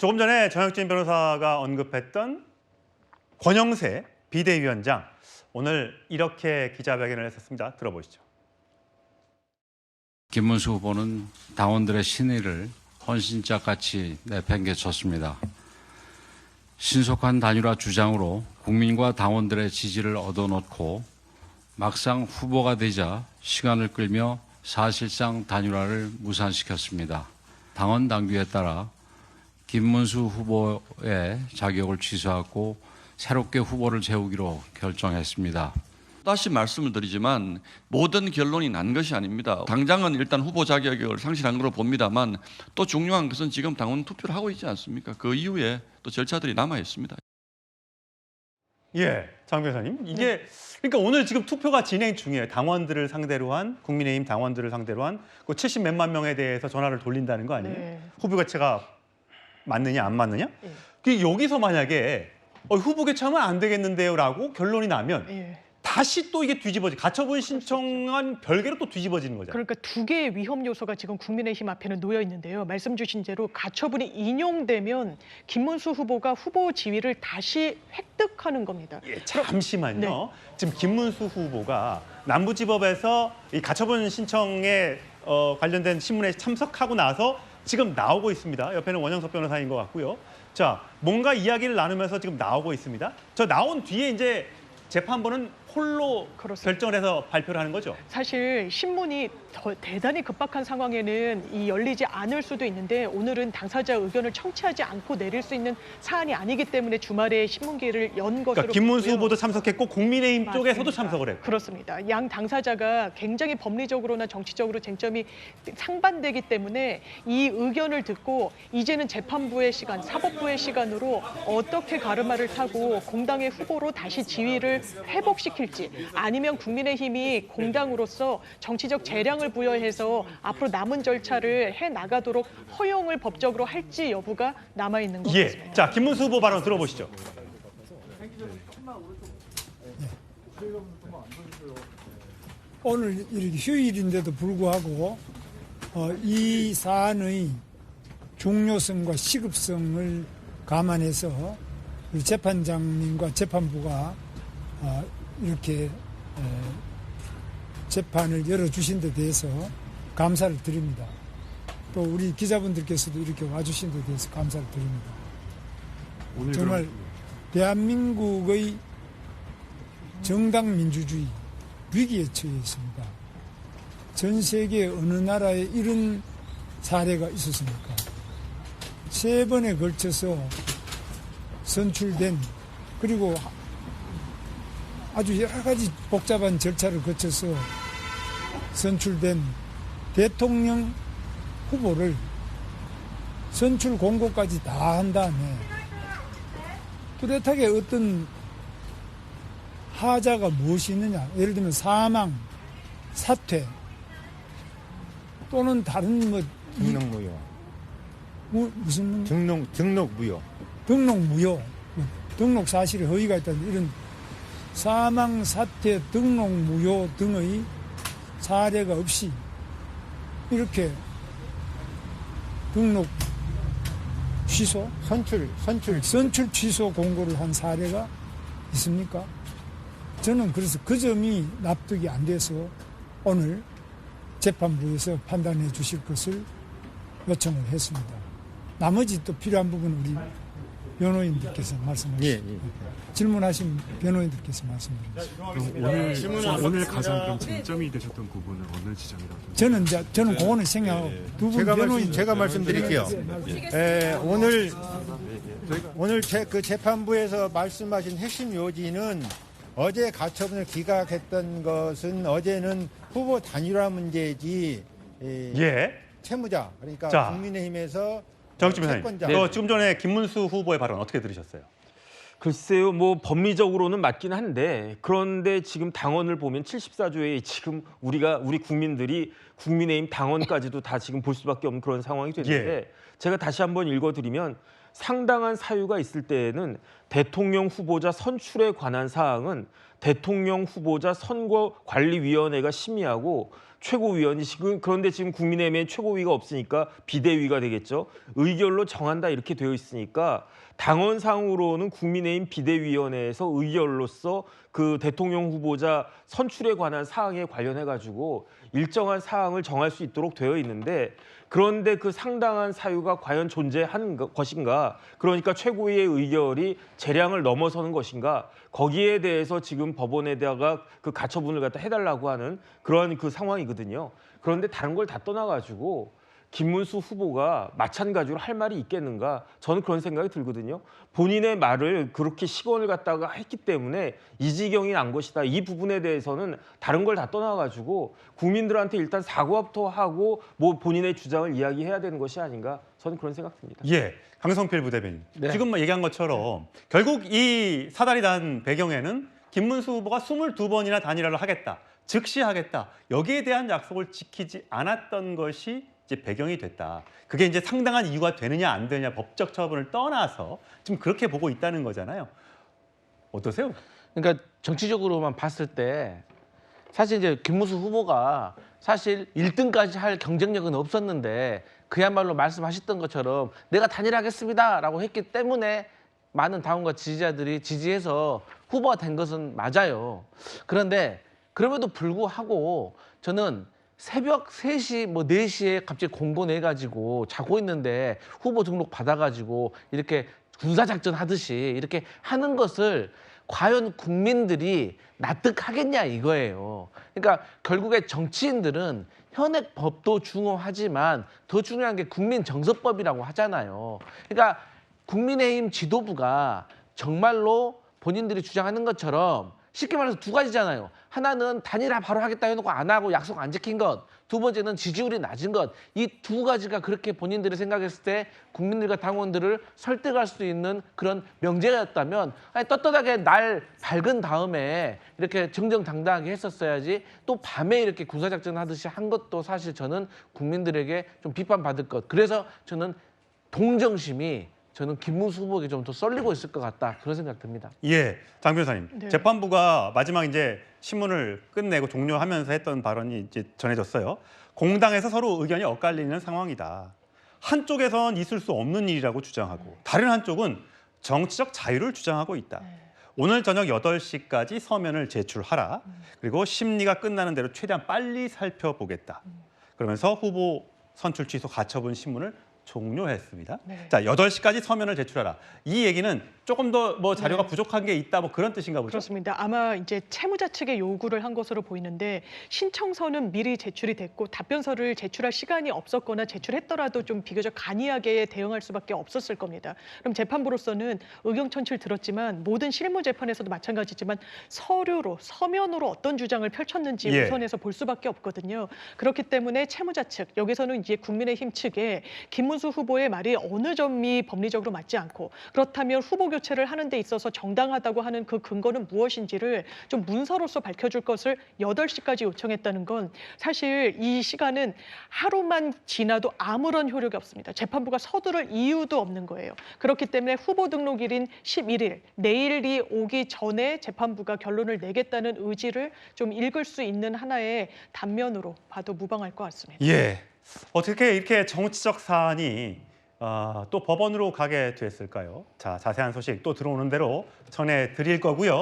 조금 전에 정혁진 변호사가 언급했던 권영세 비대위원장, 오늘 이렇게 기자회견을 했었습니다. 들어보시죠. 김문수 후보는 당원들의 신의를 헌신짝같이 내팽개쳤습니다. 신속한 단일화 주장으로 국민과 당원들의 지지를 얻어놓고 막상 후보가 되자 시간을 끌며 사실상 단일화를 무산시켰습니다. 당원 당규에 따라 김문수 후보의 자격을 취소하고 새롭게 후보를 세우기로 결정했습니다. 다시 말씀을 드리지만 모든 결론이 난 것이 아닙니다. 당장은 일단 후보 자격을 상실한 걸로 봅니다만 또 중요한 것은 지금 당원 투표를 하고 있지 않습니까? 그 이후에 또 절차들이 남아 있습니다. 예, 장 변호사님. 이게 그러니까 오늘 지금 투표가 진행 중이에요. 당원들을 상대로 한, 국민의힘 당원들을 상대로 한 그 70 몇만 명에 대해서 전화를 돌린다는 거 아니에요? 네. 후보 개최가 맞느냐 안 맞느냐? 그 여기서 만약에 후보 개최하면 안 되겠는데요라고 결론이 나면 다시 또 이게 가처분 신청한 별개로 또 뒤집어지는 거잖아요. 그러니까 두 개의 위험 요소가 지금 국민의힘 앞에는 놓여 있는데요. 말씀 주신 대로 가처분이 인용되면 김문수 후보가 후보 지위를 다시 획득하는 겁니다. 예, 잠시만요. 네. 지금 김문수 후보가 남부지법에서 이 가처분 신청에 관련된 신문에 참석하고 나서 지금 나오고 있습니다. 옆에는 원영석 변호사인 것 같고요. 자, 뭔가 이야기를 나누면서 지금 나오고 있습니다. 저 나온 뒤에 이제 재판부는 홀로 그렇습니다. 결정을 해서 발표를 하는 거죠. 사실 신문이 대단히 급박한 상황에는 열리지 않을 수도 있는데 오늘은 당사자 의견을 청취하지 않고 내릴 수 있는 사안이 아니기 때문에 주말에 신문기를 연 것으로 그러니까 김문수 보고요. 후보도 참석했고 국민의힘 쪽에서도 맞습니다. 참석을 했고. 그렇습니다. 양 당사자가 굉장히 법리적으로나 정치적으로 쟁점이 상반되기 때문에 이 의견을 듣고 이제는 재판부의 시간, 사법부의 시간으로 어떻게 가르마를 타고 공당의 후보로 다시 지위를 회복시킬지 아니면 국민의힘이 공당으로서 정치적 재량을 부여해서 앞으로 남은 절차를 해나가도록 허용을 법적으로 할지 여부가 남아있는 것 같습니다. 예. 자, 김문수 후보 발언 들어보시죠. 오늘 이렇게 휴일인데도 불구하고 이 사안의 중요성과 시급성을 감안해서 우리 재판장님과 재판부가 이렇게 재판을 열어주신 데 대해서 감사를 드립니다. 또 우리 기자분들께서도 이렇게 와주신 데 대해서 감사를 드립니다. 정말 대한민국의 정당 민주주의 위기에 처해 있습니다. 전 세계 어느 나라에 이런 사례가 있었습니까? 3번에 걸쳐서 선출된, 그리고 아주 여러 가지 복잡한 절차를 거쳐서 선출된 대통령 후보를 선출 공고까지 다 한 다음에 뚜렷하게 어떤 하자가 무엇이 있느냐, 예를 들면 사망, 사퇴 또는 다른 등록무효. 무슨 문제? 등록무효. 등록무효, 등록 사실에 허위가 있다는 이런 사망, 사퇴, 등록무효 등의 사례가 없이 이렇게 등록 취소, 선출 취소 공고를 한 사례가 있습니까? 저는 그래서 그 점이 납득이 안 돼서 오늘 재판부에서 판단해 주실 것을 요청을 했습니다. 나머지 또 필요한 부분은 우리 변호인들께서 말씀하시죠. 질문하신 변호인들께서 말씀드리겠습니다. 오늘 가장 그럼 쟁점이 되셨던 부분은 어느 지점이라고? 저는 그거는 생략하고 두 분 변호인 제가 말씀드릴게요. 오늘 그 재판부에서 말씀하신 핵심 요지는 어제 가처분을 기각했던 것은 어제는 후보 단일화 문제지 채무자, 그러니까 자, 국민의힘에서 정혁진 변호사님, 지금 전에 김문수 후보의 발언 어떻게 들으셨어요? 글쎄요, 뭐 법리적으로는 맞긴 한데 그런데 지금 당원을 보면 74조에 지금 우리 국민들이 국민의힘 당원까지도 다 지금 볼 수밖에 없는 그런 상황이 됐는데 제가 다시 한번 읽어드리면 상당한 사유가 있을 때에는 대통령 후보자 선출에 관한 사항은 대통령 후보자 선거관리위원회가 심의하고 최고위원이 그런데 지금 국민의힘에 최고위가 없으니까 비대위가 되겠죠. 의결로 정한다 이렇게 되어 있으니까 당원상으로는 국민의힘 비대위원회에서 의결로서 그 대통령 후보자 선출에 관한 사항에 관련해 가지고 일정한 사항을 정할 수 있도록 되어 있는데 그런데 그 상당한 사유가 과연 존재한 것인가? 그러니까 최고위의 의결이 재량을 넘어서는 것인가? 거기에 대해서 지금 법원에다가 그 가처분을 갖다 해달라고 하는 그런 그 상황이거든요. 그런데 다른 걸 다 떠나가지고 김문수 후보가 마찬가지로 할 말이 있겠는가? 저는 그런 생각이 들거든요. 본인의 말을 그렇게 시건을 갖다가 했기 때문에 이 지경이 난 것이다. 이 부분에 대해서는 다른 걸 다 떠나가지고 국민들한테 일단 사과부터 하고 뭐 본인의 주장을 이야기해야 되는 것이 아닌가? 저는 그런 생각 듭니다. 예, 강성필 부대변인. 네. 지금 얘기한 것처럼 결국 이 사달이 난 배경에는 김문수 후보가 22번이나 단일화를 하겠다, 즉시 하겠다. 여기에 대한 약속을 지키지 않았던 것이 이제 배경이 됐다. 그게 이제 상당한 이유가 되느냐 안 되느냐 법적 처분을 떠나서 지금 그렇게 보고 있다는 거잖아요. 어떠세요? 그러니까 정치적으로만 봤을 때 사실 이제 김문수 후보가 사실 1등까지 할 경쟁력은 없었는데 그야말로 말씀하셨던 것처럼 내가 단일하겠습니다라고 했기 때문에 많은 당원과 지지자들이 지지해서 후보가 된 것은 맞아요. 그런데 그럼에도 불구하고 저는 새벽 3시, 뭐 4시에 갑자기 공고 내가지고 자고 있는데 후보 등록 받아가지고 이렇게 군사작전 하듯이 이렇게 하는 것을 과연 국민들이 납득하겠냐 이거예요. 그러니까 결국에 정치인들은 현행 법도 중요하지만 더 중요한 게 국민정서법이라고 하잖아요. 그러니까 국민의힘 지도부가 정말로 본인들이 주장하는 것처럼 쉽게 말해서 두 가지잖아요. 하나는 단일화 바로 하겠다 해놓고 안 하고 약속 안 지킨 것. 두 번째는 지지율이 낮은 것. 이 두 가지가 그렇게 본인들이 생각했을 때 국민들과 당원들을 설득할 수 있는 그런 명제였다면 아니, 떳떳하게 날 밝은 다음에 이렇게 정정당당하게 했었어야지 또 밤에 이렇게 군사작전 하듯이 한 것도 사실 저는 국민들에게 좀 비판받을 것. 그래서 저는 동정심이 저는 김문수 후보에게 좀 더 쏠리고 있을 것 같다 그런 생각 듭니다. 예, 장 변호사님. 네. 재판부가 마지막 이제 신문을 끝내고 종료하면서 했던 발언이 이제 전해졌어요. 공당에서 서로 의견이 엇갈리는 상황이다. 한쪽에선 있을 수 없는 일이라고 주장하고 다른 한쪽은 정치적 자유를 주장하고 있다. 오늘 저녁 8시까지 서면을 제출하라. 그리고 심리가 끝나는 대로 최대한 빨리 살펴보겠다. 그러면서 후보 선출 취소 가처분 신문을 종료했습니다. 네. 자, 8시까지 서면을 제출하라. 이 얘기는 조금 더 뭐 자료가 부족한 게 있다 뭐 그런 뜻인가 보죠? 그렇습니다. 아마 이제 채무자 측에 요구를 한 것으로 보이는데 신청서는 미리 제출이 됐고 답변서를 제출할 시간이 없었거나 제출했더라도 좀 비교적 간이하게 대응할 수밖에 없었을 겁니다. 그럼 재판부로서는 의견 천취를 들었지만 모든 실무 재판에서도 마찬가지지만 서류로 서면으로 어떤 주장을 펼쳤는지 예. 우선해서 볼 수밖에 없거든요. 그렇기 때문에 채무자 측 여기서는 이제 국민의힘 측에 김문수 후보의 말이 어느 점이 법리적으로 맞지 않고 그렇다면 후보 교체를 하는 데 있어서 정당하다고 하는 그 근거는 무엇인지를 좀 문서로서 밝혀줄 것을 8시까지 요청했다는 건 사실 이 시간은 하루만 지나도 아무런 효력이 없습니다. 재판부가 서두를 이유도 없는 거예요. 그렇기 때문에 후보 등록일인 11일, 내일이 오기 전에 재판부가 결론을 내겠다는 의지를 좀 읽을 수 있는 하나의 단면으로 봐도 무방할 것 같습니다. 예. 어떻게 이렇게 정치적 사안이 또 법원으로 가게 됐을까요? 자, 자세한 소식 또 들어오는 대로 전해드릴 거고요.